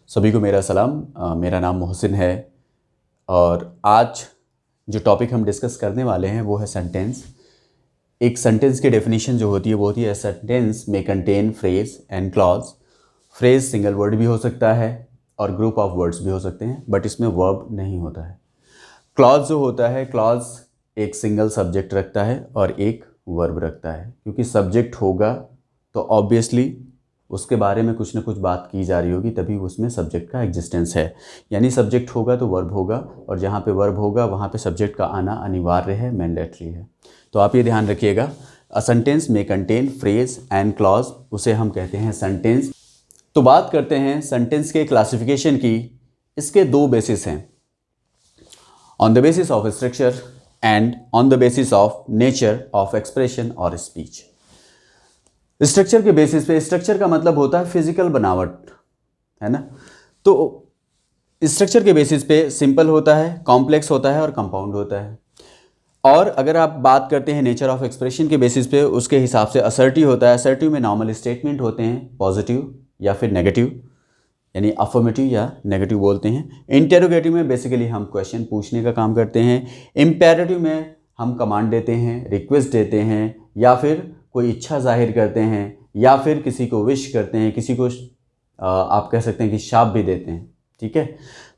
सभी को मेरा सलाम। मेरा नाम मोहसिन है और आज जो टॉपिक हम डिस्कस करने वाले हैं वो है सेंटेंस। एक सेंटेंस की डेफिनेशन जो होती है वो होती है सेंटेंस में contain phrase and clause. Phrase single word भी हो सकता है और ग्रुप ऑफ वर्ड्स भी हो सकते हैं, बट इसमें वर्ब नहीं होता है। क्लॉज जो होता है, क्लॉज एक सिंगल सब्जेक्ट रखता है और एक वर्ब रखता है, क्योंकि सब्जेक्ट होगा तो ऑब्वियसली उसके बारे में कुछ ना कुछ बात की जा रही होगी, तभी उसमें सब्जेक्ट का एग्जिस्टेंस है। यानी सब्जेक्ट होगा तो वर्ब होगा, और जहाँ पे वर्ब होगा वहाँ पे सब्जेक्ट का आना अनिवार्य है, मैंडेटरी है। तो आप ये ध्यान रखिएगा, अ सेंटेंस में कंटेन फ्रेज एंड क्लॉज, उसे हम कहते हैं सेंटेंस। तो बात करते हैं सेंटेंस के क्लासिफिकेशन की। इसके दो बेसिस हैं, on the basis of structure and on the basis of nature of expression और स्पीच। स्ट्रक्चर के बेसिस पे, स्ट्रक्चर का मतलब होता है फिजिकल बनावट, है ना। तो स्ट्रक्चर के बेसिस पे सिंपल होता है, कॉम्प्लेक्स होता है और कंपाउंड होता है। और अगर आप बात करते हैं नेचर ऑफ एक्सप्रेशन के बेसिस पे, उसके हिसाब से असर्टिव होता है। असर्टिव में नॉर्मल स्टेटमेंट होते हैं, पॉजिटिव या फिर नेगेटिव, यानी अफर्मेटिव या नेगेटिव बोलते हैं। इंटेरोगेटिव में बेसिकली हम क्वेश्चन पूछने का काम करते हैं। इम्पेरेटिव में हम कमांड देते हैं, रिक्वेस्ट देते हैं, या फिर कोई इच्छा जाहिर करते हैं, या फिर किसी को विश करते हैं, किसी को आप कह सकते हैं कि शाप भी देते हैं, ठीक है।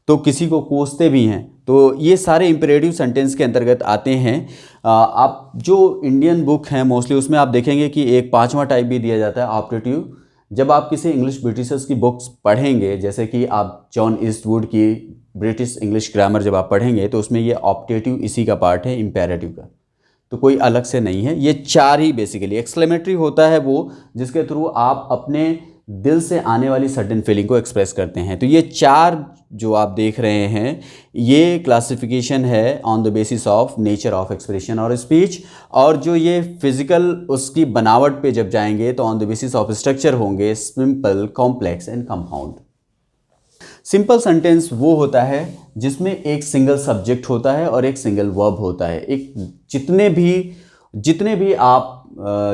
तो किसी को कोसते भी हैं। तो ये सारे इंपेरेटिव सेंटेंस के अंतर्गत आते हैं। आप जो इंडियन बुक हैं मोस्टली, उसमें आप देखेंगे कि एक पांचवा टाइप भी दिया जाता है, ऑप्टेटिव। जब आप किसी इंग्लिश ब्रिटिशर्स की बुक्स पढ़ेंगे, जैसे कि आप जॉन ईस्टवुड की ब्रिटिश इंग्लिश ग्रामर जब आप पढ़ेंगे, तो उसमें ये ऑप्टेटिव इसी का पार्ट है, इंपेरेटिव का, तो कोई अलग से नहीं है। ये चार ही बेसिकली। एक्सक्लेमेटरी होता है वो जिसके थ्रू आप अपने दिल से आने वाली सडन फीलिंग को एक्सप्रेस करते हैं। तो ये चार जो आप देख रहे हैं, ये क्लासिफिकेशन है on the basis of nature of expression और स्पीच। और जो ये फिजिकल उसकी बनावट पे जब जाएंगे तो on the basis of structure होंगे simple, complex and compound. Simple sentence वो होता है जिसमें एक सिंगल सब्जेक्ट होता है और एक सिंगल वर्ब होता है। एक जितने भी आप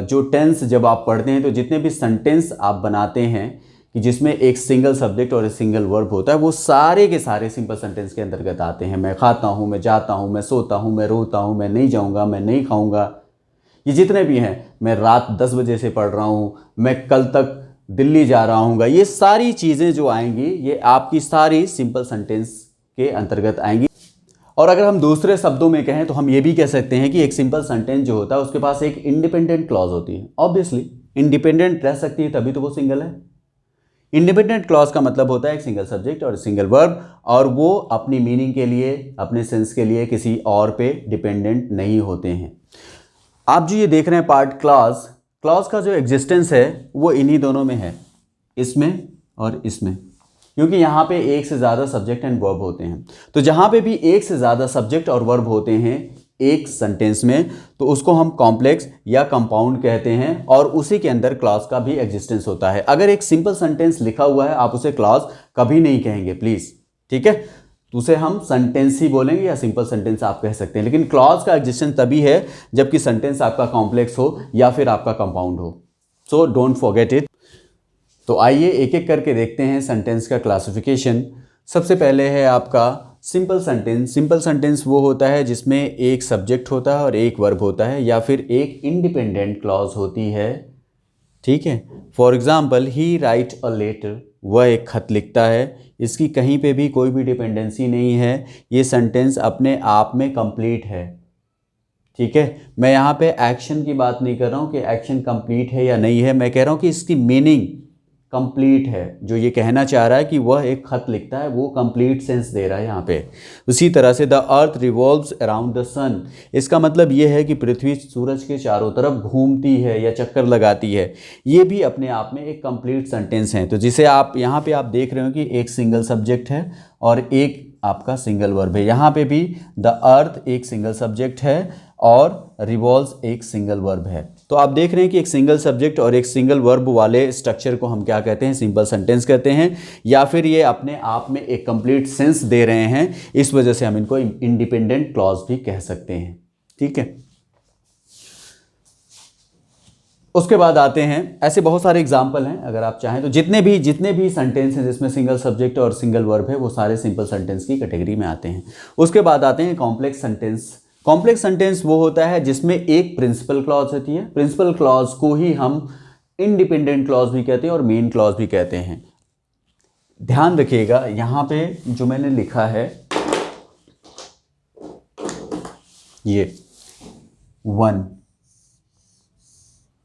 जो टेंस जब आप पढ़ते हैं, तो जितने भी सेंटेंस आप बनाते हैं कि जिसमें एक सिंगल सब्जेक्ट और एक सिंगल वर्ब होता है, वो सारे के सारे सिंपल सेंटेंस के अंतर्गत आते हैं। मैं खाता हूँ, मैं जाता हूँ, मैं सोता हूँ, मैं रोता हूँ, मैं नहीं जाऊँगा, मैं नहीं खाऊँगा, ये जितने भी हैं, मैं रात 10 बजे से पढ़ रहा हूँ, मैं कल तक दिल्ली जा रहा हूँगा, ये सारी चीज़ें जो आएंगी, ये आपकी सारी सिंपल सेंटेंस के अंतर्गत आएंगी। और अगर हम दूसरे शब्दों में कहें तो हम ये भी कह सकते हैं कि एक सिंपल सेंटेंस जो होता है उसके पास एक इंडिपेंडेंट क्लॉज होती है। ऑब्वियसली इंडिपेंडेंट रह सकती है, तभी तो वो सिंगल है। इंडिपेंडेंट क्लॉज का मतलब होता है एक सिंगल सब्जेक्ट और सिंगल वर्ब, और वो अपनी मीनिंग के लिए, अपने सेंस के लिए किसी और पे डिपेंडेंट नहीं होते हैं। आप जो ये देख रहे हैं पार्ट क्लॉज का जो एग्जिस्टेंस है वो इन्हीं दोनों में है, इसमें और इसमें, क्योंकि यहाँ पे एक से ज़्यादा सब्जेक्ट एंड वर्ब होते हैं। तो जहाँ पे भी एक से ज़्यादा सब्जेक्ट और वर्ब होते हैं एक सेंटेंस में, तो उसको हम कॉम्प्लेक्स या कंपाउंड कहते हैं, और उसी के अंदर क्लॉज का भी एग्जिस्टेंस होता है। अगर एक सिंपल सेंटेंस लिखा हुआ है, आप उसे क्लॉज कभी नहीं कहेंगे प्लीज़, ठीक है। तो उसे हम सेंटेंस ही बोलेंगे या सिंपल सेंटेंस आप कह सकते हैं, लेकिन क्लॉज का एग्जिस्टेंस तभी है जबकि सेंटेंस आपका कॉम्प्लेक्स हो या फिर आपका कंपाउंड हो। So don't forget it. तो आइए एक एक करके देखते हैं सेंटेंस का क्लासिफिकेशन। सबसे पहले है आपका सिंपल सेंटेंस। सिंपल सेंटेंस वो होता है जिसमें एक सब्जेक्ट होता है और एक वर्ब होता है, या फिर एक इंडिपेंडेंट क्लॉज होती है, ठीक है। For example, he write a letter, वह एक खत लिखता है। इसकी कहीं पे भी कोई भी डिपेंडेंसी नहीं है, ये सेंटेंस अपने आप में कंप्लीट है, ठीक है। मैं यहाँ पे एक्शन की बात नहीं कर रहा हूँ कि एक्शन कंप्लीट है या नहीं है, मैं कह रहा हूँ कि इसकी मीनिंग कंप्लीट है। जो ये कहना चाह रहा है कि वह एक खत लिखता है, वो कंप्लीट सेंस दे रहा है यहाँ पे। उसी तरह से the earth revolves around the sun, इसका मतलब ये है कि पृथ्वी सूरज के चारों तरफ घूमती है या चक्कर लगाती है। ये भी अपने आप में एक कंप्लीट सेंटेंस है। तो जिसे आप यहाँ पे आप देख रहे हो कि एक सिंगल सब्जेक्ट है और एक आपका सिंगल वर्ब है। यहाँ पे भी द अर्थ एक सिंगल सब्जेक्ट है और रिवॉल्व्स एक सिंगल वर्ब है। तो आप देख रहे हैं कि एक सिंगल सब्जेक्ट और एक सिंगल वर्ब वाले स्ट्रक्चर को हम क्या कहते हैं, सिंपल सेंटेंस कहते हैं, या फिर ये अपने आप में एक कंप्लीट सेंस दे रहे हैं, इस वजह से हम इनको इंडिपेंडेंट क्लॉज भी कह सकते हैं, ठीक है। उसके बाद आते हैं, ऐसे बहुत सारे एग्जाम्पल हैं, अगर आप चाहें तो जितने भी सेंटेंस हैं जिसमें सिंगल सब्जेक्ट और सिंगल वर्ब है वो सारे सिंपल सेंटेंस की कैटेगरी में आते हैं। उसके बाद आते हैं कॉम्प्लेक्स सेंटेंस। कॉम्प्लेक्स सेंटेंस वो होता है जिसमें एक प्रिंसिपल क्लॉज होती है। प्रिंसिपल क्लॉज को ही हम इंडिपेंडेंट क्लॉज भी कहते हैं और मेन क्लॉज भी कहते हैं। ध्यान रखिएगा यहां पे जो मैंने लिखा है ये वन,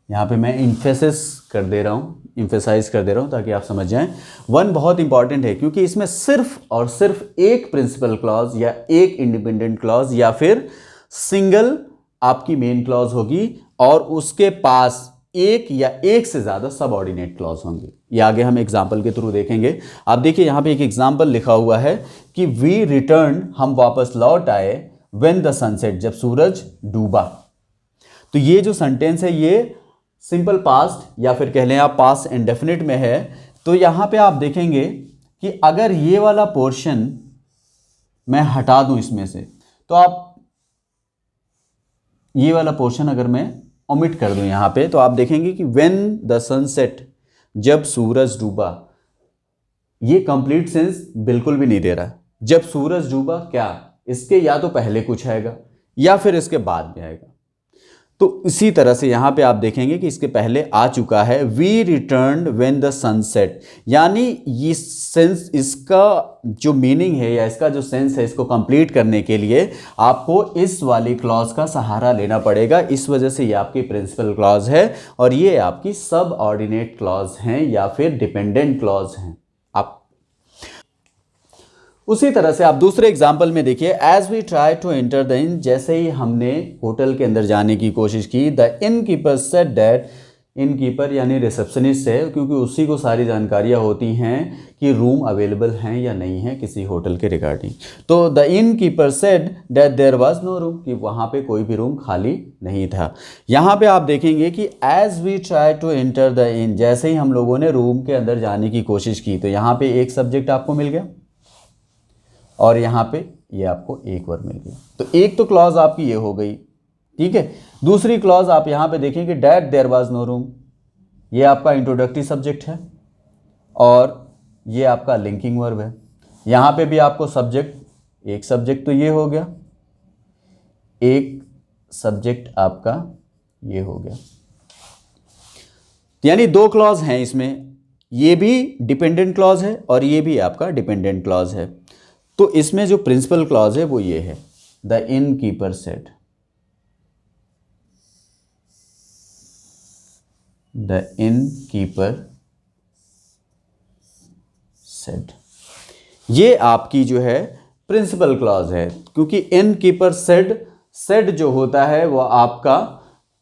यहां पे मैं इम्फेसाइज कर दे रहा हूं ताकि आप समझ जाएं। वन बहुत इंपॉर्टेंट है क्योंकि इसमें सिर्फ और सिर्फ एक प्रिंसिपल क्लॉज या एक इंडिपेंडेंट क्लॉज या फिर सिंगल आपकी मेन क्लॉज होगी और उसके पास एक या एक से ज़्यादा सबऑर्डिनेट क्लॉज होंगे। ये आगे हम एग्जाम्पल के थ्रू देखेंगे। आप देखिए यहाँ पे एक एग्जाम्पल लिखा हुआ है कि वी रिटर्न, हम वापस लौट आए, व्हेन द सनसेट, जब सूरज डूबा। तो ये जो सेंटेंस है ये सिंपल पास्ट या फिर कह लें आप पास्ट इंडेफिनिट में है। तो यहाँ पे आप देखेंगे कि अगर ये वाला पोर्शन मैं हटा दूं इसमें से, तो आप ये वाला पोर्शन अगर मैं ओमिट कर दूं यहाँ पे, तो आप देखेंगे कि व्हेन द सनसेट, जब सूरज डूबा, ये कंप्लीट सेंस बिल्कुल भी नहीं दे रहा। जब सूरज डूबा क्या, इसके या तो पहले कुछ आएगा या फिर इसके बाद में आएगा। तो इसी तरह से यहाँ पे आप देखेंगे कि इसके पहले आ चुका है we return when the sunset, यानी ये सेंस, इसका जो मीनिंग है या इसका जो सेंस है, इसको कंप्लीट करने के लिए आपको इस वाली क्लॉज का सहारा लेना पड़ेगा। इस वजह से ये आपकी प्रिंसिपल क्लॉज है और ये आपकी सब ऑर्डिनेट क्लॉज हैं या फिर डिपेंडेंट क्लॉज हैं। आप उसी तरह से आप दूसरे एग्जाम्पल में देखिए, as we try to enter the inn, जैसे ही हमने होटल के अंदर जाने की कोशिश की, the innkeeper said that, in keeper यानी रिसेप्शनिस्ट है क्योंकि उसी को सारी जानकारियां होती हैं कि रूम अवेलेबल हैं या नहीं है किसी होटल के रिगार्डिंग। तो the innkeeper said that there was no room, कि वहाँ पे कोई भी रूम खाली नहीं था। यहाँ पे आप देखेंगे कि as we try to enter the inn, जैसे ही हम लोगों ने रूम के अंदर जाने की कोशिश की, तो यहाँ पे एक सब्जेक्ट आपको मिल गया और यहाँ पे ये आपको एक वर्ब मिल गया। तो एक तो क्लॉज आपकी ये हो गई, ठीक है। दूसरी क्लॉज आप यहाँ पे देखेंगे that there was no room, ये आपका इंट्रोडक्टरी सब्जेक्ट है और ये आपका लिंकिंग वर्ब है। यहाँ पे भी आपको सब्जेक्ट, एक सब्जेक्ट तो ये हो गया, एक सब्जेक्ट आपका ये हो गया, यानी दो क्लॉज हैं इसमें, ये भी डिपेंडेंट क्लॉज है और ये भी आपका डिपेंडेंट क्लॉज है। तो इसमें जो प्रिंसिपल क्लॉज है वो ये है, the innkeeper said, the innkeeper said, ये आपकी जो है प्रिंसिपल क्लॉज है क्योंकि इन कीपर सेड, सेड जो होता है वो आपका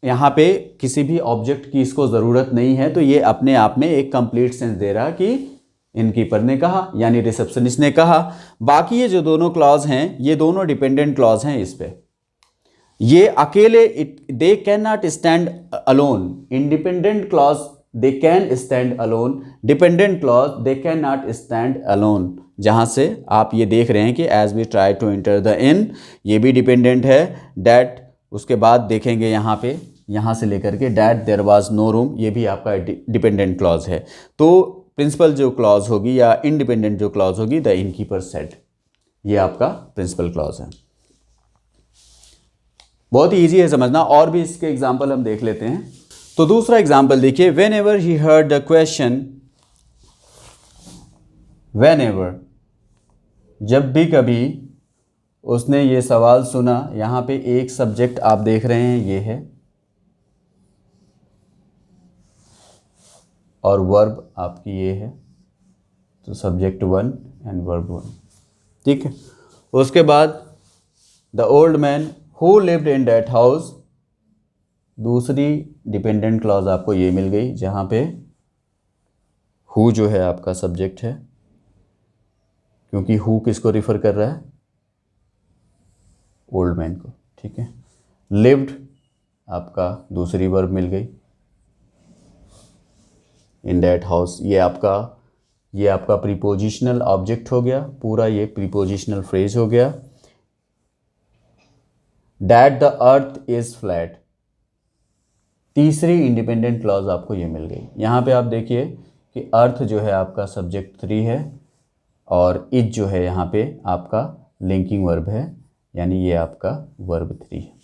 यहाँ पे किसी भी ऑब्जेक्ट की इसको ज़रूरत नहीं है, तो ये अपने आप में एक कंप्लीट सेंस दे रहा कि इनकीपर ने कहा यानी रिसेप्शनिस्ट ने कहा। बाकी ये जो दोनों क्लॉज हैं ये दोनों डिपेंडेंट क्लॉज हैं। इस पे ये अकेले, they can not stand alone. Independent clause they can stand alone, dependent clause they can not stand alone. जहां से आप ये देख रहे हैं कि as we try to enter the inn, ये भी डिपेंडेंट है। डैट, उसके बाद देखेंगे यहाँ पे, यहाँ से लेकर के that there was no room, ये भी आपका डिपेंडेंट क्लॉज है। तो प्रिंसिपल जो क्लॉज होगी या इंडिपेंडेंट जो क्लॉज होगी, द इनकीपर सेड, ये आपका प्रिंसिपल क्लॉज है। बहुत ही ईजी है समझना, और भी इसके एग्जाम्पल हम देख लेते हैं। तो दूसरा एग्जाम्पल देखिए, when ever he heard the question, when ever, जब भी कभी उसने ये सवाल सुना। यहाँ पे एक सब्जेक्ट आप देख रहे हैं ये है और वर्ब आपकी ये है, तो subject one and verb one, ठीक है। उसके बाद the old man who lived in that house, दूसरी डिपेंडेंट क्लॉज आपको ये मिल गई जहाँ पे हु जो है आपका सब्जेक्ट है, क्योंकि हु किसको रिफर कर रहा है, ओल्ड मैन को, ठीक है। लिव्ड आपका दूसरी वर्ब मिल गई, इन दैट हाउस ये आपका प्रीपोजिशनल ऑब्जेक्ट हो गया, पूरा ये प्रीपोजिशनल फ्रेज हो गया। That the earth is flat, तीसरी इंडिपेंडेंट क्लॉज आपको ये मिल गई। यहाँ पे आप देखिए कि अर्थ जो है आपका सब्जेक्ट 3 है और इज जो है यहाँ पे आपका लिंकिंग वर्ब है, यानी ये आपका वर्ब 3 है।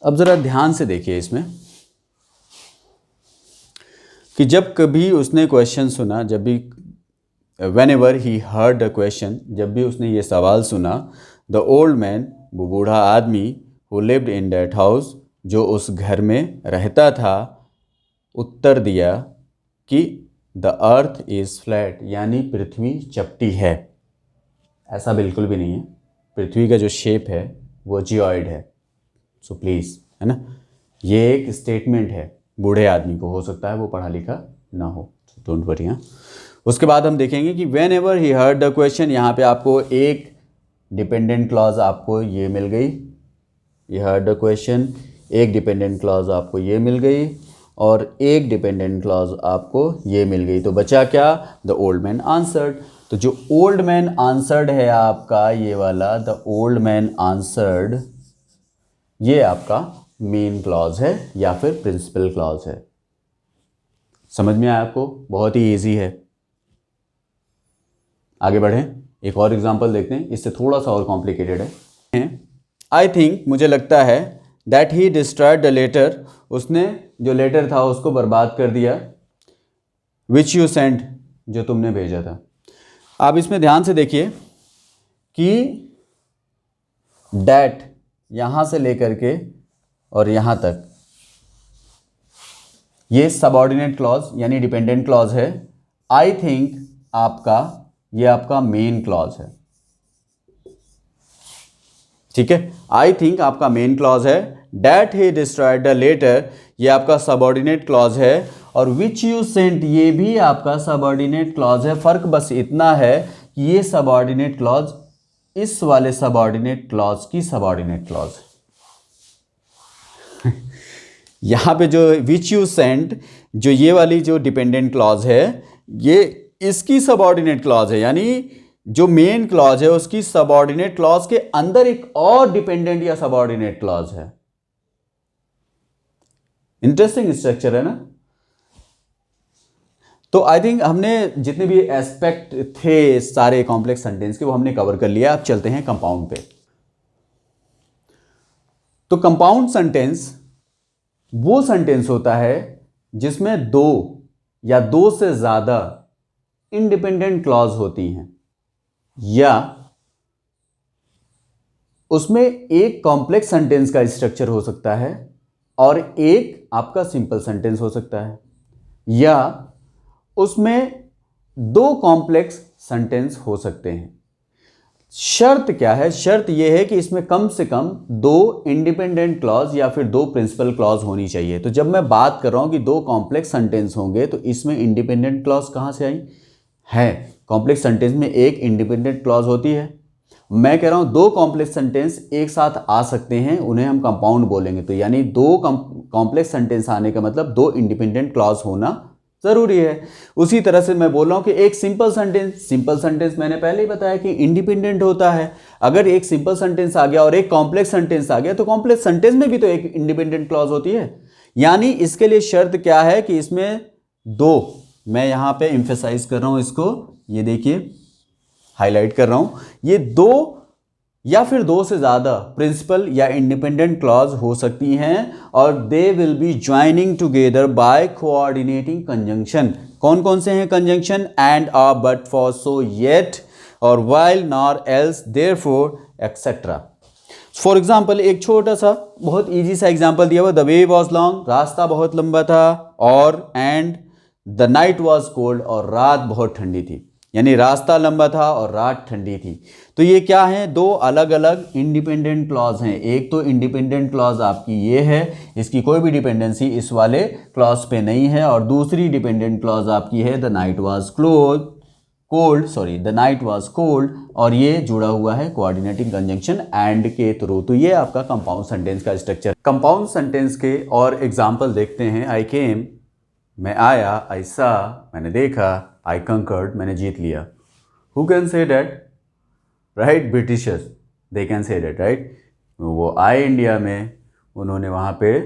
अब ज़रा ध्यान से देखिए इसमें कि जब कभी उसने क्वेश्चन सुना, जब भी whenever he heard the question, जब भी उसने ये सवाल सुना, the old man, वो बूढ़ा आदमी, who lived in that house, जो उस घर में रहता था, उत्तर दिया कि the earth is flat, यानी पृथ्वी चपटी है। ऐसा बिल्कुल भी नहीं है, पृथ्वी का जो शेप है वो जियोइड है। सो प्लीज़, है ना, ये एक स्टेटमेंट है बूढ़े आदमी को, हो सकता है वो पढ़ा लिखा ना हो, डोंट वरी। हाँ, उसके बाद हम देखेंगे कि when ever he heard the question, यहाँ पे आपको एक डिपेंडेंट क्लॉज आपको ये मिल गई, ये हर्ड द क्वेश्चन, एक डिपेंडेंट क्लॉज आपको ये मिल गई और एक डिपेंडेंट क्लॉज आपको ये मिल गई। तो बचा क्या? The old man answered. तो जो ओल्ड मैन आंसर्ड है आपका ये वाला, द ओल्ड मैन आंसर्ड, ये आपका मेन क्लॉज है या फिर प्रिंसिपल क्लॉज है। समझ में आया आपको? बहुत ही इजी है। आगे बढ़ें, एक और एग्जांपल देखते हैं, इससे थोड़ा सा और कॉम्प्लिकेटेड है। आई थिंक, मुझे लगता है, that he destroyed the letter, उसने जो लेटर था उसको बर्बाद कर दिया, विच यू सेंट, जो तुमने भेजा था। आप इसमें ध्यान से देखिए कि डैट यहाँ से लेकर के और यहाँ तक ये सबऑर्डिनेट क्लॉज यानी डिपेंडेंट क्लॉज है। आई थिंक आपका ये आपका मेन क्लॉज है, ठीक है। आई थिंक आपका मेन क्लॉज है, that he destroyed the letter ये आपका सबऑर्डिनेट क्लॉज है और विच यू सेंट ये भी आपका सबऑर्डिनेट क्लॉज है। फर्क बस इतना है कि ये सबऑर्डिनेट क्लॉज इस वाले सबऑर्डिनेट क्लॉज की सबऑर्डिनेट क्लॉज है। यहां पे जो विच यू सेंट, जो ये वाली जो डिपेंडेंट क्लॉज है, ये इसकी सबऑर्डिनेट क्लॉज है, यानी जो मेन क्लॉज है उसकी सबऑर्डिनेट क्लॉज के अंदर एक और डिपेंडेंट या सबऑर्डिनेट क्लॉज है। इंटरेस्टिंग स्ट्रक्चर है ना। तो आई थिंक हमने जितने भी एस्पेक्ट थे सारे कॉम्प्लेक्स सेंटेंस के वो हमने कवर कर लिया। अब चलते हैं कंपाउंड पे। तो कंपाउंड सेंटेंस वो सेंटेंस होता है जिसमें दो या दो से ज्यादा इंडिपेंडेंट क्लॉज होती हैं, या उसमें एक कॉम्प्लेक्स सेंटेंस का स्ट्रक्चर हो सकता है और एक आपका सिंपल सेंटेंस हो सकता है, या उसमें दो कॉम्प्लेक्स सेंटेंस हो सकते हैं। शर्त क्या है? शर्त यह है कि इसमें कम से कम दो इंडिपेंडेंट क्लॉज या फिर दो प्रिंसिपल क्लॉज होनी चाहिए। तो जब मैं बात कर रहा हूं कि दो कॉम्प्लेक्स सेंटेंस होंगे तो इसमें इंडिपेंडेंट क्लॉज कहां से आई है? कॉम्प्लेक्स सेंटेंस में एक इंडिपेंडेंट क्लॉज होती है। मैं कह रहा हूं दो कॉम्प्लेक्स सेंटेंस एक साथ आ सकते हैं, उन्हें हम कंपाउंड बोलेंगे। तो यानी दो कॉम्प्लेक्स सेंटेंस आने का मतलब दो इंडिपेंडेंट क्लॉज होना जरूरी है। उसी तरह से मैं बोल रहा हूं कि एक सिंपल सेंटेंस मैंने पहले ही बताया कि इंडिपेंडेंट होता है। अगर एक सिंपल सेंटेंस आ गया और एक कॉम्प्लेक्स सेंटेंस आ गया तो कॉम्प्लेक्स सेंटेंस में भी तो एक इंडिपेंडेंट क्लॉज होती है। यानी इसके लिए शर्त क्या है कि इसमें दो, मैं यहां पे एम्फेसाइज कर रहा हूं इसको, ये देखिए हाईलाइट कर रहा हूं, ये दो या फिर दो से ज्यादा प्रिंसिपल या इंडिपेंडेंट क्लॉज हो सकती हैं और they will be joining together by coordinating conjunction. कौन कौन से हैं conjunction? And, or, but, for, so, yet और while, nor, else, therefore, etcetera. For example एक छोटा सा बहुत ईजी सा एग्जाम्पल दिया हुआ, द वे वॉज लॉन्ग, रास्ता बहुत लंबा था, और and the night was cold, और रात बहुत ठंडी थी। यानी रास्ता लंबा था और रात ठंडी थी। तो ये क्या है? दो अलग अलग इंडिपेंडेंट क्लॉज हैं। एक तो इंडिपेंडेंट क्लॉज आपकी ये है, इसकी कोई भी डिपेंडेंसी इस वाले क्लॉज पे नहीं है, और दूसरी डिपेंडेंट क्लॉज आपकी है the night was the night was cold, और ये जुड़ा हुआ है कोऑर्डिनेटिंग कंजंक्शन एंड के थ्रू। तो ये आपका कंपाउंड सेंटेंस का स्ट्रक्चर। कंपाउंड सेंटेंस के और एग्जाम्पल देखते हैं। आई केम, मैं आया, आई सा, मैंने देखा, आई कंकर्ड, मैंने जीत लिया। Who can say that? Right, Britishers, they can say that, right. वो आए इंडिया में, उन्होंने वहाँ पे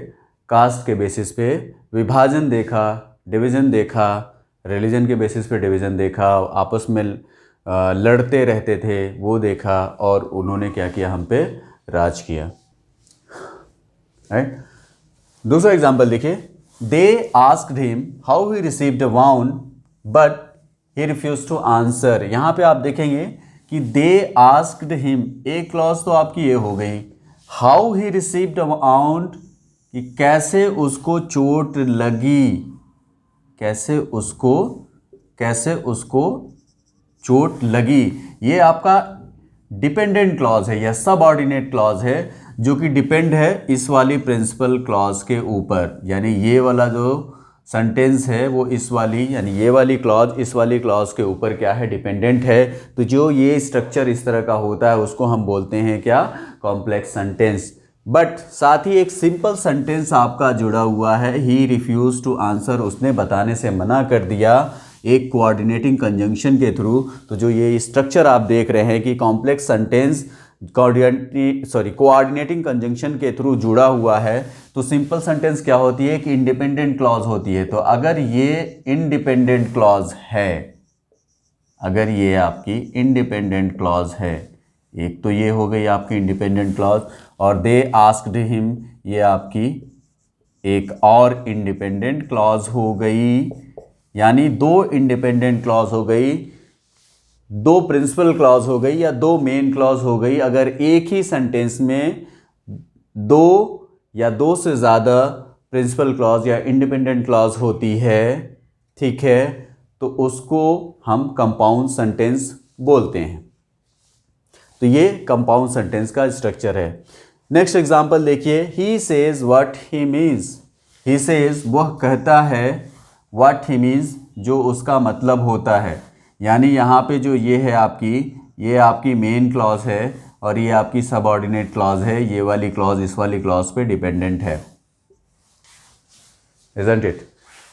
कास्ट के बेसिस पे विभाजन देखा, डिवीज़न देखा, रिलीजन के बेसिस पे डिवीज़न देखा, आपस में लड़ते रहते थे वो देखा, और उन्होंने क्या किया, हम पे राज किया। राइट। दूसरा एग्जाम्पल देखिए, they asked him how he received a wound but he refuse to answer. यहाँ पे आप देखेंगे कि दे आस्क्ड हिम, एक क्लॉज तो आपकी ये हो गई, how he received a wound, कि कैसे उसको चोट लगी, कैसे उसको चोट लगी। ये आपका डिपेंडेंट क्लॉज है या सबऑर्डिनेट क्लॉज है, जो कि डिपेंड है इस वाली प्रिंसिपल क्लॉज के ऊपर। यानी ये वाला जो सेंटेंस है वो इस वाली, यानी ये वाली क्लॉज इस वाली क्लॉज के ऊपर क्या है, डिपेंडेंट है। तो जो ये स्ट्रक्चर इस तरह का होता है उसको हम बोलते हैं क्या, कॉम्प्लेक्स सेंटेंस। बट साथ ही एक सिंपल सेंटेंस आपका जुड़ा हुआ है, ही रिफ्यूज टू आंसर, उसने बताने से मना कर दिया, एक कोऑर्डिनेटिंग कंजंक्शन के थ्रू। तो जो ये स्ट्रक्चर आप देख रहे हैं कि कॉम्प्लेक्स सेंटेंस कोऑर्डिनेटिंग कंजंक्शन के थ्रू जुड़ा हुआ है, तो सिंपल सेंटेंस क्या होती है कि इंडिपेंडेंट क्लॉज होती है। तो अगर ये इंडिपेंडेंट क्लॉज है, अगर ये आपकी इंडिपेंडेंट क्लॉज है, एक तो ये हो गई आपकी इंडिपेंडेंट क्लॉज, और दे आस्क्ड हिम, ये आपकी एक और इंडिपेंडेंट क्लॉज हो गई। यानी दो इंडिपेंडेंट क्लॉज हो गई, दो प्रिंसिपल क्लॉज हो गई या दो मेन क्लॉज हो गई। अगर एक ही सेंटेंस में दो या दो से ज़्यादा प्रिंसिपल क्लॉज या इंडिपेंडेंट क्लॉज होती है, ठीक है, तो उसको हम कंपाउंड सेंटेंस बोलते हैं। तो ये कंपाउंड सेंटेंस का स्ट्रक्चर है। नेक्स्ट एग्जांपल देखिए, he says what he means. He says, वह कहता है, व्हाट ही मीन्स, जो उसका मतलब होता है। यानी यहाँ पे जो ये है आपकी, ये आपकी मेन क्लॉज है और ये आपकी सबऑर्डिनेट क्लॉज है। ये वाली क्लॉज इस वाली क्लॉज पे डिपेंडेंट है, इजंट इट।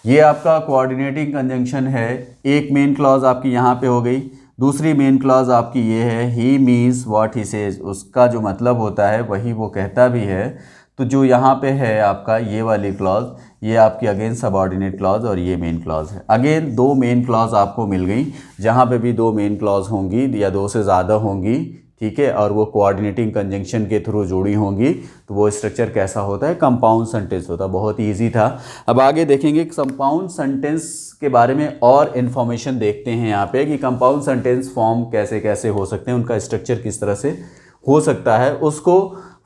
ये आपका कोऑर्डिनेटिंग कंजंक्शन है। एक मेन क्लॉज आपकी यहाँ पे हो गई, दूसरी मेन क्लॉज आपकी ये है, ही मीन्स व्हाट ही सेज, उसका जो मतलब होता है वही वो कहता भी है। तो जो यहाँ पे है आपका ये वाली क्लॉज, ये आपकी अगेन सबऑर्डिनेट क्लॉज और ये मेन क्लॉज है। अगेन दो मेन क्लॉज आपको मिल गई, जहाँ पे भी दो मेन क्लॉज होंगी या दो से ज़्यादा होंगी, ठीक है, और वो कोऑर्डिनेटिंग कंजंक्शन के थ्रू जुड़ी होंगी, तो वो स्ट्रक्चर कैसा होता है, कंपाउंड सेंटेंस होता है। बहुत ईजी था। अब आगे देखेंगे कंपाउंड सेंटेंस के बारे में और इन्फॉर्मेशन देखते हैं यहाँ पे कि कंपाउंड सेंटेंस फॉर्म कैसे कैसे हो सकते हैं, उनका स्ट्रक्चर किस तरह से हो सकता है, उसको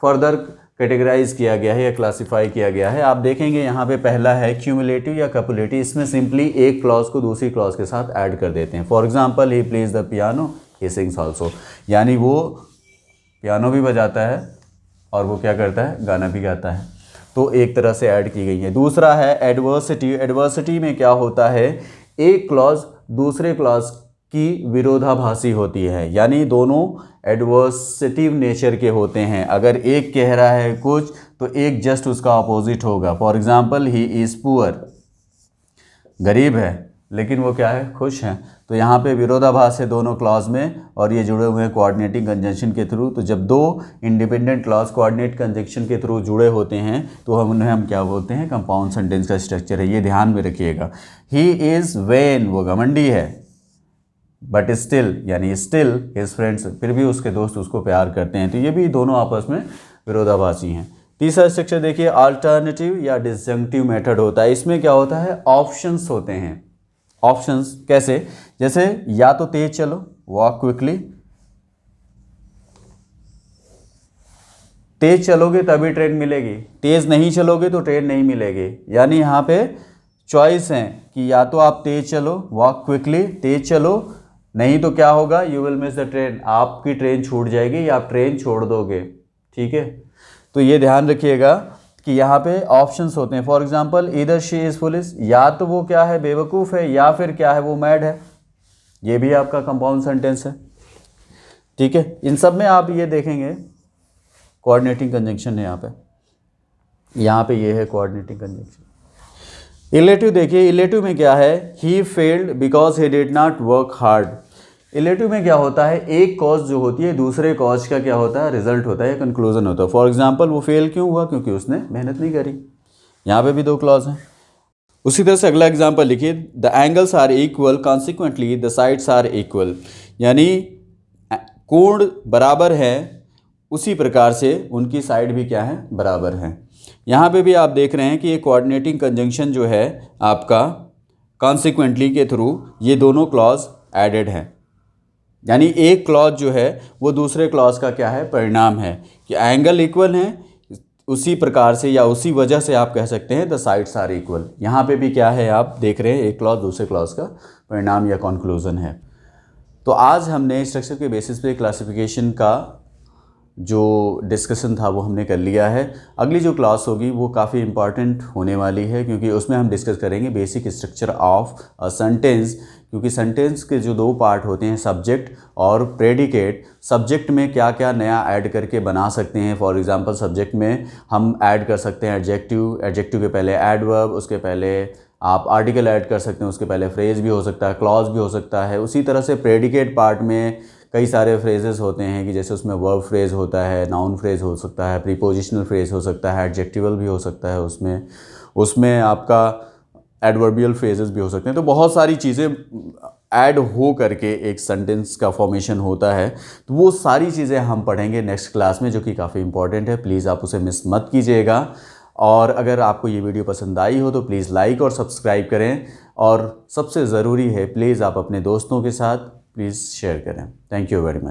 फर्दर कैटेगराइज किया गया है या क्लासिफाई किया गया है। आप देखेंगे यहाँ पे पहला है क्यूमुलेटिव या कपुलेटिव। इसमें सिंपली एक क्लॉज को दूसरी क्लॉज के साथ ऐड कर देते हैं। For example, he plays the piano, he sings also, यानी वो पियानो भी बजाता है और वो क्या करता है, गाना भी गाता है। तो एक तरह से ऐड की गई है। दूसरा है एडवर्सिटी। एडवर्सिटी में क्या होता है, एक क्लॉज दूसरे क्लॉज की विरोधाभासी होती है, यानी दोनों एडवर्सिटिव नेचर के होते हैं। अगर एक कह रहा है कुछ तो एक जस्ट उसका अपोजिट होगा। For example, he is poor, गरीब है लेकिन वो क्या है, खुश हैं। तो यहाँ पे विरोधाभास है दोनों क्लॉज में, और ये जुड़े हुए हैं कोऑर्डिनेटिंग कंजंक्शन के थ्रू। तो जब दो इंडिपेंडेंट क्लॉज कोऑर्डिनेट कंजंक्शन के थ्रू जुड़े होते हैं तो हम क्या बोलते हैं, कंपाउंड सेंटेंस का स्ट्रक्चर है। ये ध्यान में रखिएगा। ही इज़ वैन, वो घमंडी है, बट स्टिल, यानी स्टिल हिज फ्रेंड्स, फिर भी उसके दोस्त उसको प्यार करते हैं। तो ये भी दोनों आपस में विरोधाभासी हैं। तीसरा स्ट्रक्चर देखिए, अल्टरनेटिव या डिसजंक्टिव मेथड होता है। इसमें क्या होता है, ऑप्शंस होते हैं। ऑप्शंस कैसे, जैसे या तो तेज चलो, वॉक क्विकली, तेज चलोगे तभी ट्रेन मिलेगी, तेज नहीं चलोगे तो ट्रेन नहीं मिलेगी। यानी यहाँ पे चॉइस है कि या तो आप तेज चलो, वॉक क्विकली, तेज चलो, नहीं तो क्या होगा, you will miss the train, आपकी ट्रेन छूट जाएगी या आप ट्रेन छोड़ दोगे। ठीक है, तो ये ध्यान रखिएगा कि यहाँ पे ऑप्शंस होते हैं। For example, either she is foolish, या तो वो क्या है, बेवकूफ़ है, या फिर क्या है, वो मैड है। ये भी आपका कंपाउंड सेंटेंस है। ठीक है, इन सब में आप ये देखेंगे कोऑर्डिनेटिंग कंजंक्शन है। यहाँ पे ये है कोऑर्डिनेटिंग कंजंक्शन। इलेटिव देखिए, इलेटिव में क्या है, he failed because he did not work hard. Illative में क्या होता है, एक कॉज जो होती है दूसरे कॉज का क्या होता है, रिजल्ट होता है, कंक्लूजन होता है। फॉर एग्जांपल वो फेल क्यों हुआ, क्योंकि उसने मेहनत नहीं करी। यहाँ पे भी दो क्लॉज हैं। उसी तरह से अगला एग्जांपल लिखिए, the angles are equal consequently the sides are equal, यानी कोण बराबर है उसी प्रकार से उनकी साइड भी क्या है, बराबर है। यहाँ पे भी आप देख रहे हैं कि ये कोऑर्डिनेटिंग कंजंक्शन जो है आपका कॉन्सिक्वेंटली के थ्रू ये दोनों क्लॉज एडेड हैं, यानी एक क्लॉज जो है वो दूसरे क्लॉज का क्या है, परिणाम है कि एंगल इक्वल हैं, उसी प्रकार से या उसी वजह से आप कह सकते हैं द साइड्स आर इक्वल। यहाँ पे भी क्या है, आप देख रहे हैं एक क्लॉज दूसरे क्लॉज का परिणाम या कॉन्क्लूजन है। तो आज हमने स्ट्रक्चर के बेसिस पे क्लासिफिकेशन का जो डिस्कशन था वो हमने कर लिया है। अगली जो क्लास होगी वो काफ़ी इंपॉर्टेंट होने वाली है, क्योंकि उसमें हम डिस्कस करेंगे basic structure of a sentence. क्योंकि सेंटेंस के जो दो पार्ट होते हैं, सब्जेक्ट और प्रेडिकेट, सब्जेक्ट में क्या क्या नया ऐड करके बना सकते हैं। फॉर एग्जांपल सब्जेक्ट में हम ऐड कर सकते हैं एडजेक्टिव, एडजेक्टिव के पहले एडवर्ब, उसके पहले आप आर्टिकल ऐड कर सकते हैं, उसके पहले फ्रेज भी हो सकता है, क्लॉज भी हो सकता है। उसी तरह से प्रेडिकेट पार्ट में कई सारे फ्रेजेस होते हैं कि जैसे उसमें वर्ब फ्रेज होता है, नाउन फ्रेज हो सकता है, प्रीपोजिशनल फ्रेज हो सकता है, एडजेक्टिवल भी हो सकता है, उसमें आपका एडवर्बियल फ्रेजेस भी हो सकते हैं। तो बहुत सारी चीज़ें ऐड हो करके एक सेंटेंस का फॉर्मेशन होता है। तो वो सारी चीज़ें हम पढ़ेंगे नेक्स्ट क्लास में, जो कि काफ़ी इंपॉर्टेंट है। प्लीज़ आप उसे मिस मत कीजिएगा। और अगर आपको ये वीडियो पसंद आई हो तो प्लीज़ लाइक और सब्सक्राइब करें, और सबसे ज़रूरी है प्लीज़ आप अपने दोस्तों के साथ प्लीज़ शेयर करें। Thank you very much.